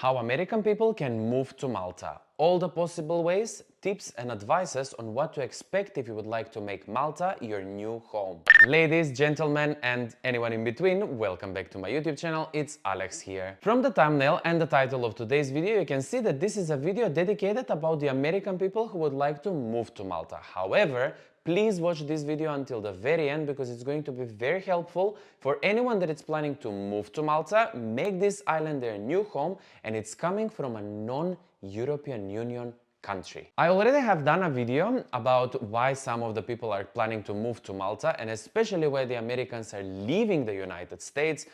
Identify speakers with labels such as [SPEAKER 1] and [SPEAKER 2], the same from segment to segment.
[SPEAKER 1] How American people can move to Malta. All the possible ways, tips and advices on what to expect if you would like to make Malta your new home. Ladies, gentlemen and anyone in between, welcome back to my YouTube channel, it's Alex here. From the thumbnail and the title of today's video, you can see that this is a video dedicated about the American people who would like to move to Malta. However, please watch this video until the very end because it's going to be very helpful for anyone that is planning to move to Malta, make this island their new home, and it's coming from a non-European Union country. I already have done a video about why some of the people are planning to move to Malta and especially why the Americans are leaving the United States.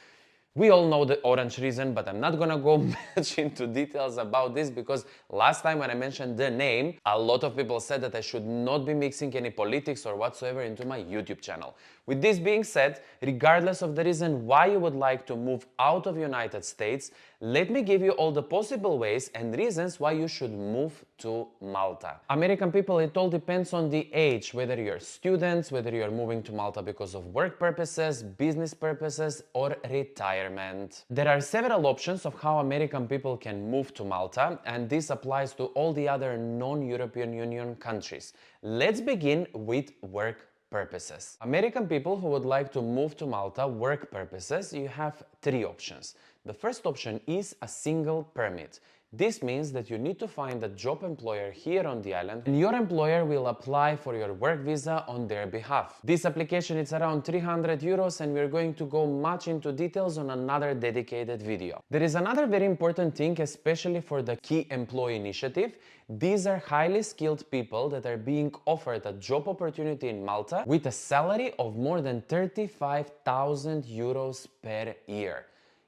[SPEAKER 1] We all know the orange reason, but I'm not gonna go much into details about this because last time when I mentioned the name, a lot of people said that I should not be mixing any politics or whatsoever into my YouTube channel. With this being said, regardless of the reason why you would like to move out of United States, let me give you all the possible ways and reasons why you should move to Malta. American people, it all depends on the age, whether you're students, whether you're moving to Malta because of work purposes, business purposes, or retirement. There are several options of how American people can move to Malta, and this applies to all the other non-European Union countries. Let's begin with work purposes. American people who would like to move to Malta work purposes, you have three options. The first option is a single permit. This means that you need to find a job employer here on the island and your employer will apply for your work visa on their behalf. This application is around 300 euros and we're going to go much into details on another dedicated video. There is another very important thing, especially for the Key Employee Initiative. These are highly skilled people that are being offered a job opportunity in Malta with a salary of more than 35,000 euros per year.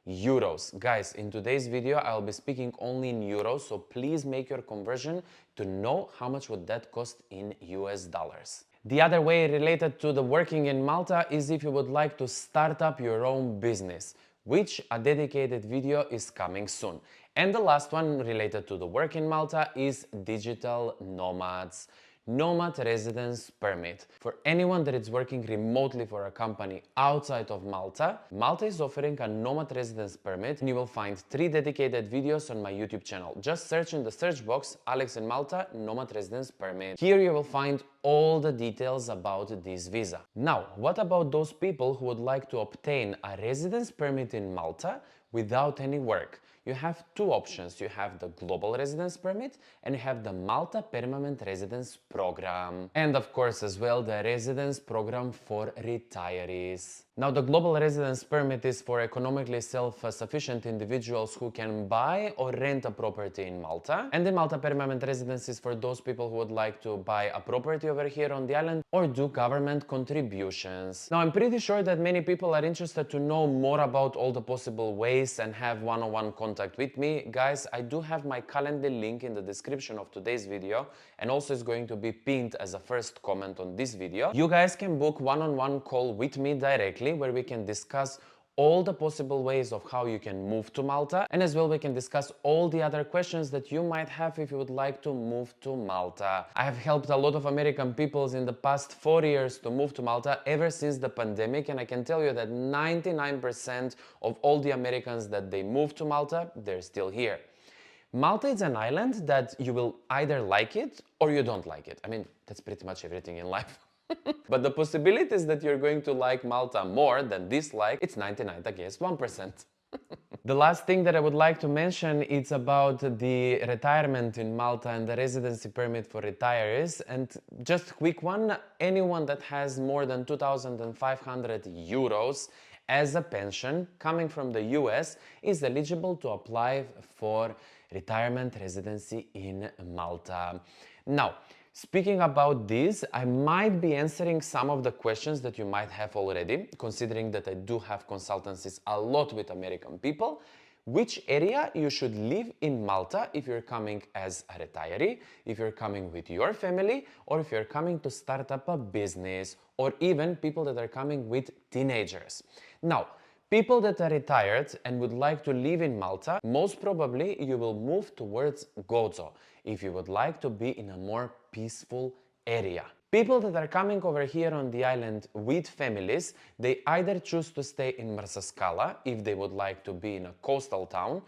[SPEAKER 1] Euros. Guys, in today's video I'll be speaking only in euros, so please make your conversion to know how much would that cost in US dollars. The other way related to the working in Malta is if you would like to start up your own business, which a dedicated video is coming soon. And the last one related to the work in Malta is digital nomads. Nomad Residence Permit. For anyone that is working remotely for a company outside of Malta, Malta is offering a Nomad Residence Permit and you will find 3 dedicated videos on my YouTube channel. Just search in the search box Alex in Malta Nomad Residence Permit. Here you will find all the details about this visa. Now, what about those people who would like to obtain a residence permit in Malta without any work? You have two options. You have the Global Residence Permit and you have the Malta Permanent Residence Program. And of course as well the Residence Program for retirees. Now the Global Residence Permit is for economically self-sufficient individuals who can buy or rent a property in Malta. And the Malta Permanent Residence is for those people who would like to buy a property over here on the island or do government contributions. Now I'm pretty sure that many people are interested to know more about all the possible ways and have one-on-one contact with me. Guys, I do have my Calendly link in the description of today's video and also is going to be pinned as a first comment on this video. You guys can book one-on-one call with me directly where we can discuss all the possible ways of how you can move to Malta, and as well we can discuss all the other questions that you might have if you would like to move to Malta. I have helped a lot of American peoples in the past 4 years to move to Malta ever since the pandemic, and I can tell you that 99% of all the Americans that they move to Malta, they're still here. Malta is an island that you will either like it or you don't like it. I mean, that's pretty much everything in life. But the possibilities that you're going to like Malta more than dislike, it's 99 against 1%. The last thing that I would like to mention is about the retirement in Malta and the residency permit for retirees. And just a quick one, anyone that has more than 2,500 euros as a pension coming from the US is eligible to apply for retirement residency in Malta. Now, speaking about this, I might be answering some of the questions that you might have already, considering that I do have consultancies a lot with American people. Which area you should live in Malta if you're coming as a retiree, if you're coming with your family, or if you're coming to start up a business, or even people that are coming with teenagers. Now, people that are retired and would like to live in Malta, most probably you will move towards Gozo if you would like to be in a more peaceful area. People that are coming over here on the island with families, they either choose to stay in Marsascala if they would like to be in a coastal town,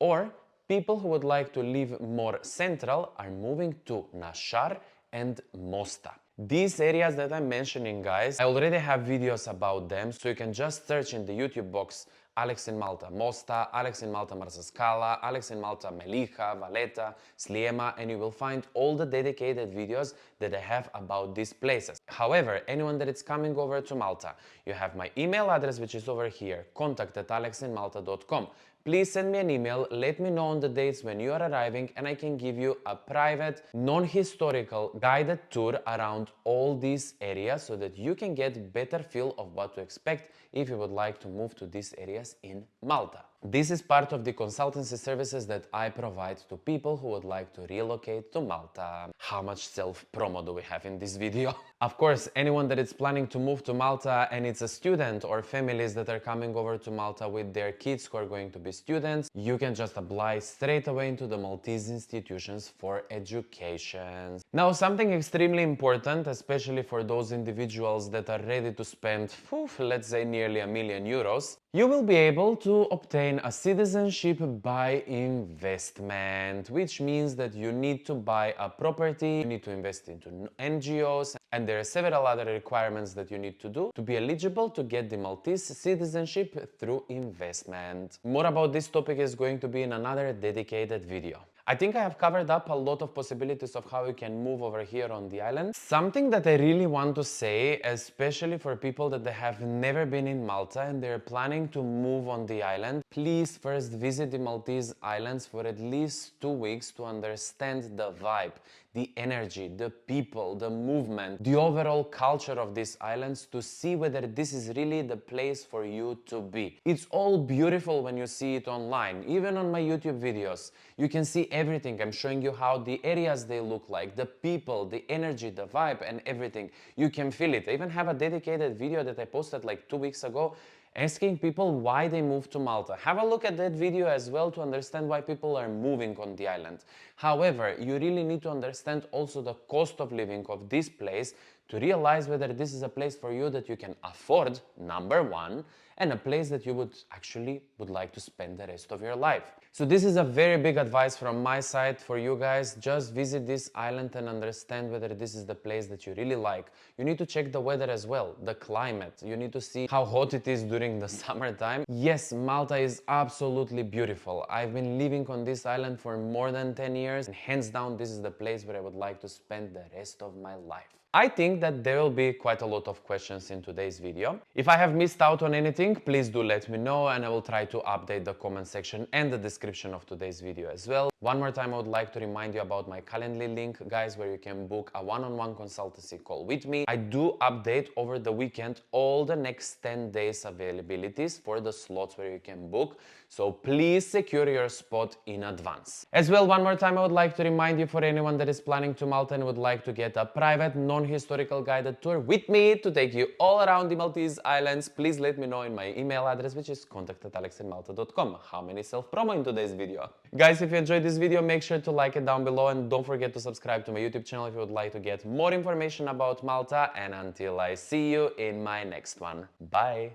[SPEAKER 1] or People who would like to live more central are moving to Nashar and Mosta. These areas that I'm mentioning, guys, I already have videos about them, so you can just search in the YouTube box Alex in Malta Mosta, Alex in Malta Marsascala, Alex in Malta Melija, Valletta, Sliema, and you will find all the dedicated videos that I have about these places. However, anyone that is coming over to Malta, you have my email address, which is over here, contact@alexinmalta.com. Please send me an email, let me know on the dates when you are arriving, and I can give you a private, non-historical guided tour around all these areas so that you can get better feel of what to expect if you would like to move to these areas in Malta. This is part of the consultancy services that I provide to people who would like to relocate to Malta. How much self-promo do we have in this video? Of course, anyone that is planning to move to Malta and it's a student or families that are coming over to Malta with their kids who are going to be students, you can just apply straight away into the Maltese institutions for education. Now, something extremely important, especially for those individuals that are ready to spend, let's say nearly €1,000,000, you will be able to obtain a citizenship by investment, which means that you need to buy a property, you need to invest into NGOs, and there are several other requirements that you need to do to be eligible to get the Maltese citizenship through investment. More about this topic is going to be in another dedicated video. I think I have covered up a lot of possibilities of how you can move over here on the island. Something that I really want to say, especially for people that they have never been in Malta and they're planning to move on the island, please first visit the Maltese islands for at least 2 weeks to understand the vibe, the energy, the people, the movement, the overall culture of these islands, to see whether this is really the place for you to be. It's all beautiful when you see it online, even on my YouTube videos. You can see everything. I'm showing you how the areas they look like, the people, the energy, the vibe, and everything. You can feel it. I even have a dedicated video that I posted like 2 weeks ago asking people why they moved to Malta. Have a look at that video as well to understand why people are moving on the island. However, you really need to understand also the cost of living of this place to realize whether this is a place for you that you can afford, number one, and a place that you would like to spend the rest of your life. So this is a very big advice from my side for you guys. Just visit this island and understand whether this is the place that you really like. You need to check the weather as well, the climate. You need to see how hot it is during the summertime. Yes, Malta is absolutely beautiful. I've been living on this island for more than 10 years, and hands down, this is the place where I would like to spend the rest of my life. I think that there will be quite a lot of questions in today's video. If I have missed out on anything, please do let me know and I will try to update the comment section and the description of today's video as well. One more time, I would like to remind you about my Calendly link, guys, where you can book a one-on-one consultancy call with me. I do update over the weekend all the next 10 days availabilities for the slots where you can book. So please secure your spot in advance. As well, one more time, I would like to remind you, for anyone that is planning to Malta and would like to get a private, non-historical guided tour with me to take you all around the Maltese islands, please let me know in my email address, which is contact@alexinmalta.com. How many self-promo in today's video? Guys, if you enjoyed this video, make sure to like it down below and don't forget to subscribe to my YouTube channel if you would like to get more information about Malta. And until I see you in my next one, bye!